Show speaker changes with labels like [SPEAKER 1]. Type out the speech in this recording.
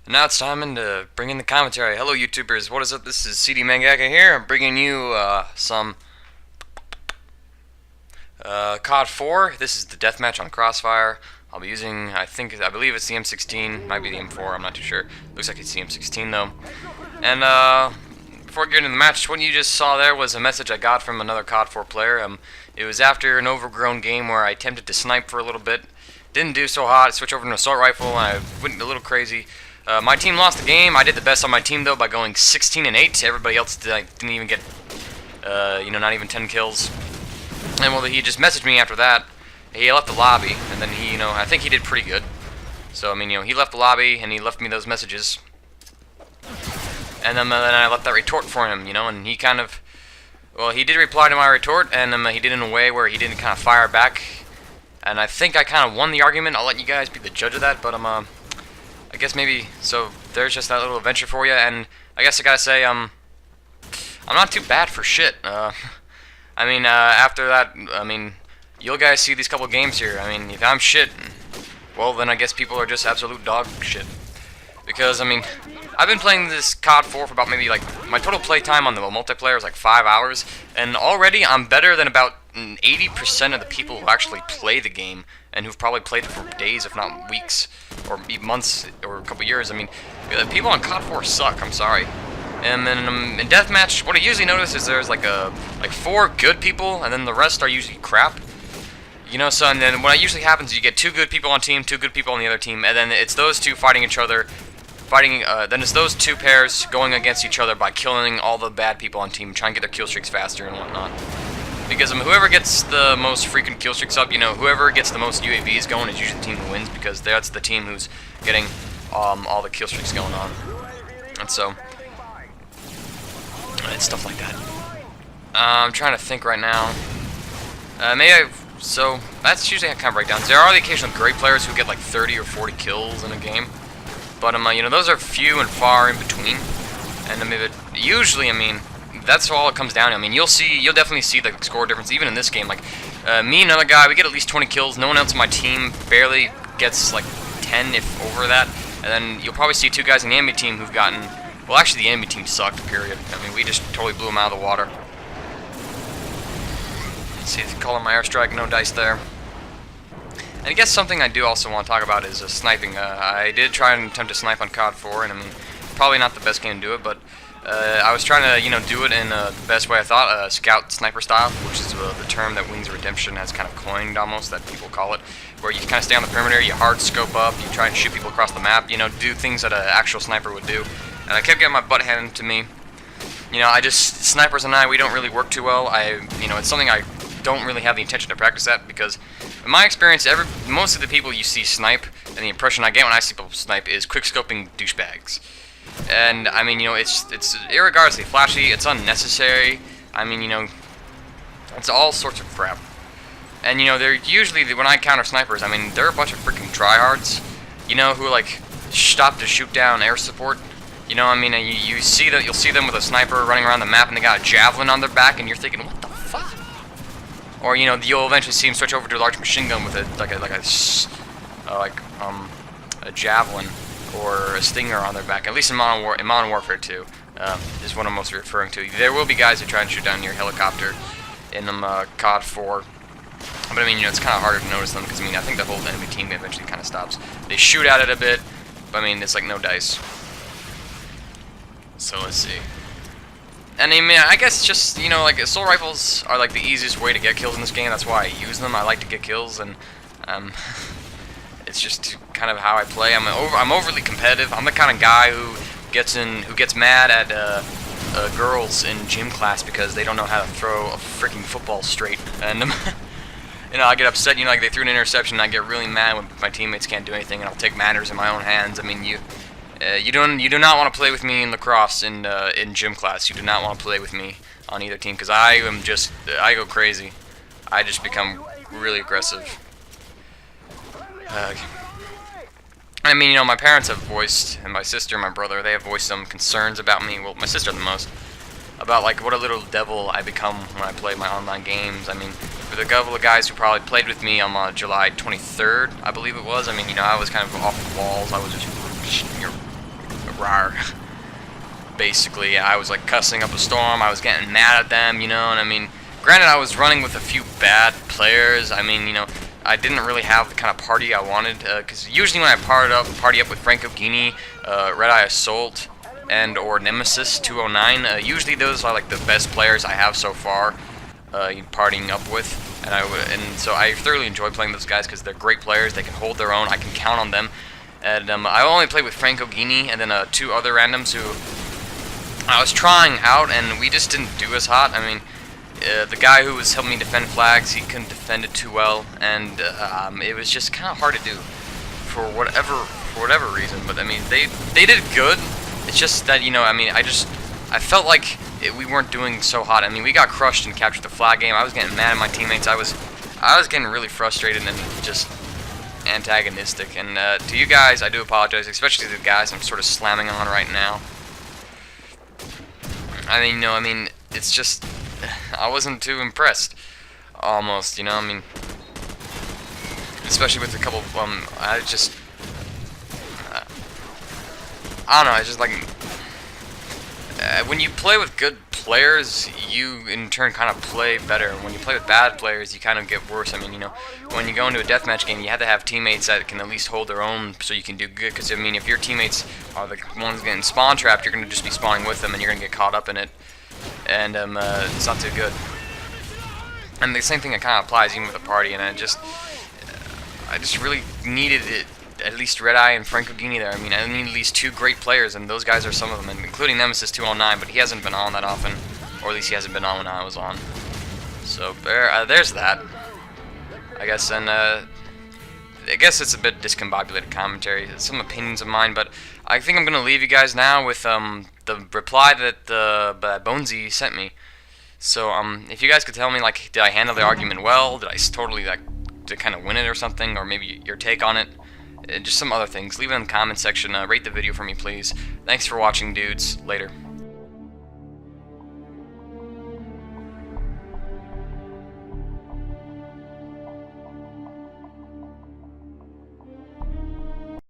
[SPEAKER 1] And now it's time to bring in the commentary. Hello, YouTubers. What is up? This is CD Mangaka here. I'm bringing you some COD4. This is the deathmatch on Crossfire. I'll be using, I believe it's the M16. Might be the M4. I'm not too sure. Looks like it's the M16 though. And before getting into the match, what you just saw there was a message I got from another COD4 player. It was after an overgrown game where I attempted to snipe for a little bit. Didn't do so hot. Switched over to an assault rifle, and I went a little crazy. My team lost the game. I did the best on my team though by going 16-8. Everybody else didn't even get, not even 10 kills. And well, he just messaged me after that. He left the lobby, and then he, I think he did pretty good. So I mean, he left the lobby and he left me those messages. And then I left that retort for him, and he kind of, well, he did reply to my retort, and he did it in a way where he didn't kind of fire back. And I think I kind of won the argument. I'll let you guys be the judge of that, but I guess maybe, so there's just that little adventure for you, and I guess I gotta say, I'm not too bad for shit. After that, you'll guys see these couple games here. If I'm shit, well, then I guess people are just absolute dog shit. Because, I've been playing this COD4 for about maybe, my total play time on the multiplayer is like 5 hours, and already I'm better than about 80% of the people who actually play the game, and who've probably played it for days, if not weeks, or months, or a couple years. People on COD4 suck, I'm sorry. And then in deathmatch, what I usually notice is there's like 4 good people, and then the rest are usually crap. So and then what usually happens is you get 2 good people on team, 2 good people on the other team, and then it's those 2 fighting each other, then it's those 2 pairs going against each other by killing all the bad people on team, trying to get their kill streaks faster and whatnot. Because whoever gets the most freaking kill streaks up, whoever gets the most UAVs going is usually the team who wins, because that's the team who's getting all the kill streaks going on. And so, it's stuff like that. I'm trying to think right now. So that's usually how kind of breakdowns. There are the occasional great players who get like 30 or 40 kills in a game, but those are few and far in between. And usually, that's all it comes down to. You'll definitely see the score difference even in this game. Me and another guy, we get at least 20 kills. No one else on my team barely gets like 10, if over that. And then you'll probably see 2 guys in the enemy team who've gotten, well, actually the enemy team sucked, period. We just totally blew them out of the water. Let's see, calling my airstrike, no dice there. And I guess something I do also want to talk about is sniping. I did try and attempt to snipe on COD4, and probably not the best game to do it, but I was trying to, do it in the best way I thought, scout sniper style, which is the term that Wings of Redemption has kind of coined almost, that people call it, where you kind of stay on the perimeter, you hard scope up, you try and shoot people across the map, do things that an actual sniper would do. And I kept getting my butt handed to me. Snipers and I, we don't really work too well. It's something I don't really have the intention to practice at, because in my experience, most of the people you see snipe, and the impression I get when I see people snipe, is quick-scoping douchebags. And, it's irregardlessly flashy, it's unnecessary, it's all sorts of crap. And, they're usually, when I encounter snipers, they're a bunch of freaking tryhards, who, stop to shoot down air support. You'll see them with a sniper running around the map, and they got a javelin on their back, and you're thinking, what the fuck? Or, you'll eventually see them switch over to a large machine gun with a javelin or a stinger on their back. At least in Modern Warfare 2, is what I'm mostly referring to. There will be guys who try and shoot down your helicopter in COD4. But it's kind of harder to notice them because I think the whole enemy team eventually kind of stops. They shoot at it a bit, but it's like no dice. So let's see. And I guess just, assault rifles are like the easiest way to get kills in this game. That's why I use them. I like to get kills, and it's just kind of how I play. I'm overly competitive. I'm the kind of guy who gets mad at girls in gym class because they don't know how to throw a freaking football straight. And I get upset. Like they threw an interception, and I get really mad when my teammates can't do anything, and I'll take matters in my own hands. You do not want to play with me in lacrosse in gym class. You do not want to play with me on either team, because I go crazy. I just become really aggressive. My parents have voiced, and my sister, my brother, they have voiced some concerns about me. Well, my sister the most, about what a little devil I become when I play my online games. For the couple of guys who probably played with me on July 23rd, I believe it was. I was kind of off the walls. I was just rar. Basically, I was like cussing up a storm. I was getting mad at them, you know. And I mean, granted, I was running with a few bad players. I mean, you know, I didn't really have the kind of party I wanted, because usually when I party up with Franco Guini, Red Eye Assault, and or Nemesis 209, usually those are like the best players I have so far, partying up with, and so I thoroughly enjoy playing those guys because they're great players. They can hold their own. I can count on them, and I only played with Franco Guini and then 2 other randoms who I was trying out, and we just didn't do as hot. I mean, the guy who was helping me defend flags, he couldn't defend it too well, and it was just kind of hard to do for whatever reason. But I mean, they did good. It's just that, you know, I mean, I felt like we weren't doing so hot. I mean, we got crushed and captured the flag game. I was getting mad at my teammates. I was getting really frustrated and just antagonistic. And to you guys, I do apologize, especially to the guys I'm sort of slamming on right now. I mean, you know, I mean, it's just I wasn't too impressed. Almost, you know, I mean, especially with a couple of I don't know, I just like when you play with good players, you in turn kind of play better. When you play with bad players, you kind of get worse. I mean, you know, when you go into a deathmatch game, you have to have teammates that can at least hold their own so you can do good. Because I mean, if your teammates are the ones getting spawn trapped, you're going to just be spawning with them and you're going to get caught up in it. And it's not too good. And the same thing that kind of applies even with a party. And I just really needed it. At least Red Eye and Franco Guini there. I mean, I need at least 2 great players, and those guys are some of them, and including Nemesis 209, but he hasn't been on that often, or at least he hasn't been on when I was on. So there's that, I guess. And I guess it's a bit discombobulated commentary, some opinions of mine, but I think I'm gonna leave you guys now with the reply that Bonesy sent me. So if you guys could tell me, like, did I handle the argument well? Did I totally like to kind of win it or something, or maybe your take on it? Just some other things. Leave it in the comment section. Rate the video for me, please. Thanks for watching, dudes. Later.